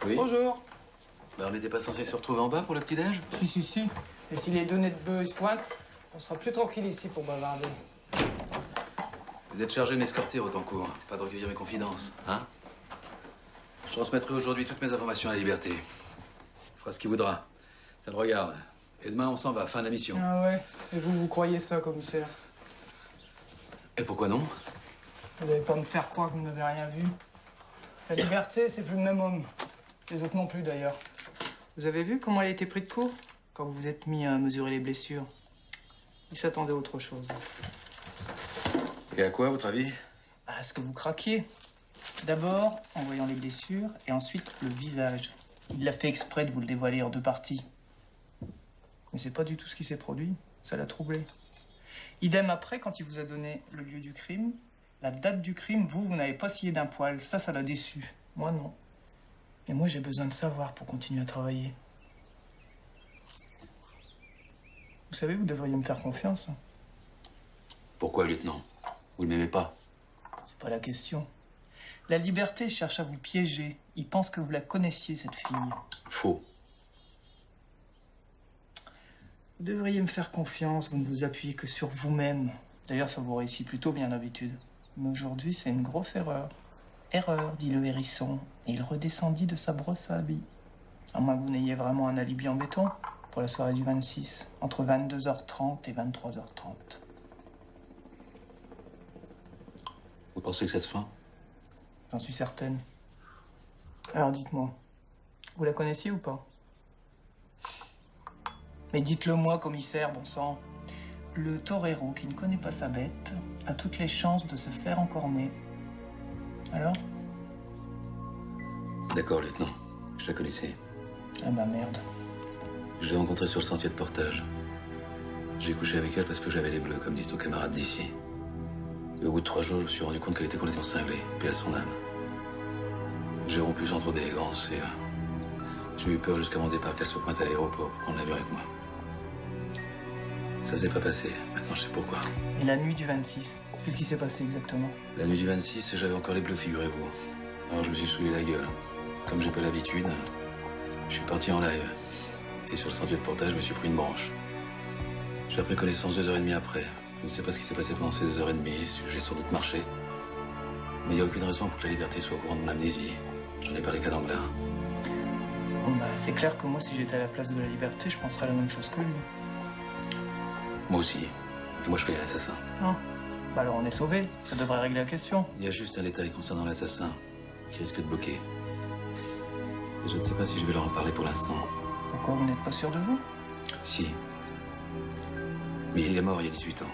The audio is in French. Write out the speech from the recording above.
Oui. Bonjour. Ben, on n'était pas censé se retrouver en bas pour le petit-déj? Si. Et si les données de bœufs se pointent, on sera plus tranquille ici pour bavarder. Vous êtes chargé de m'escorter, Autancourt. Pas de recueillir mes confidences, hein? Je transmettrai aujourd'hui toutes mes informations à la Liberté. Il fera ce qu'il voudra. Ça le regarde. Et demain, on s'en va. Fin de la mission. Ah ouais. Et vous croyez ça, commissaire? Et pourquoi non? Vous n'allez pas me faire croire que vous n'avez rien vu. La Liberté, c'est plus le même homme. Les autres non plus, d'ailleurs. Vous avez vu comment elle a été pris de court quand vous vous êtes mis à mesurer les blessures? Il s'attendait à autre chose. Et à quoi, à votre avis? À ce que vous craquiez. D'abord, en voyant les blessures, et ensuite le visage. Il l'a fait exprès de vous le dévoiler en deux parties. Mais c'est pas du tout ce qui s'est produit. Ça l'a troublé. Idem après, quand il vous a donné le lieu du crime, la date du crime, vous n'avez pas scié d'un poil. Ça l'a déçu. Moi, non. Mais moi, j'ai besoin de savoir pour continuer à travailler. Vous savez, vous devriez me faire confiance. Pourquoi, lieutenant? Vous ne m'aimez pas? C'est pas la question. La Liberté cherche à vous piéger. Il pense que vous la connaissiez, cette fille. Faux. Vous devriez me faire confiance. Vous ne vous appuyez que sur vous-même. D'ailleurs, ça vous réussit plutôt bien d'habitude. Mais aujourd'hui, c'est une grosse erreur. Erreur, dit le hérisson. Et il redescendit de sa brosse à habits. À moins que vous n'ayez vraiment un alibi en béton pour la soirée du 26, entre 22h30 et 23h30. Vous pensez que ça se fera? J'en suis certaine. Alors dites-moi, vous la connaissiez ou pas? Mais dites-le moi, commissaire, bon sang. Le torero qui ne connaît pas sa bête a toutes les chances de se faire encorner. Alors? D'accord, lieutenant. Je la connaissais. Ah bah merde. Je l'ai rencontrée sur le sentier de portage. J'ai couché avec elle parce que j'avais les bleus, comme disent nos camarades d'ici. Et au bout de 3 jours, je me suis rendu compte qu'elle était complètement cinglée, paix à son âme. J'ai rompu sans trop d'élégance et j'ai eu peur jusqu'à mon départ qu'elle se pointe à l'aéroport pour prendre l'avion avec moi. Ça s'est pas passé. Maintenant, je sais pourquoi. Et la nuit du 26, qu'est-ce qui s'est passé exactement? La nuit du 26, j'avais encore les bleus, figurez-vous. Alors je me suis saoulé la gueule. Comme j'ai pas l'habitude, je suis parti en live. Et sur le sentier de portage, je me suis pris une branche. J'ai pris connaissance 2h30 après. Je ne sais pas ce qui s'est passé pendant ces 2h30. J'ai sans doute marché. Mais il n'y a aucune raison pour que la Liberté soit au courant de mon amnésie. J'en ai parlé qu'à Danglars. Bon bah c'est clair que moi, si j'étais à la place de la Liberté, je penserais la même chose que lui. Moi aussi. Et moi, je connais l'assassin. Ah. Bah alors on est sauvés. Ça devrait régler la question. Il y a juste un détail concernant l'assassin qui risque de bloquer. Et je ne sais pas si je vais leur en parler pour l'instant. Pourquoi vous n'êtes pas sûr de vous? Si. Mais il est mort il y a 18 ans.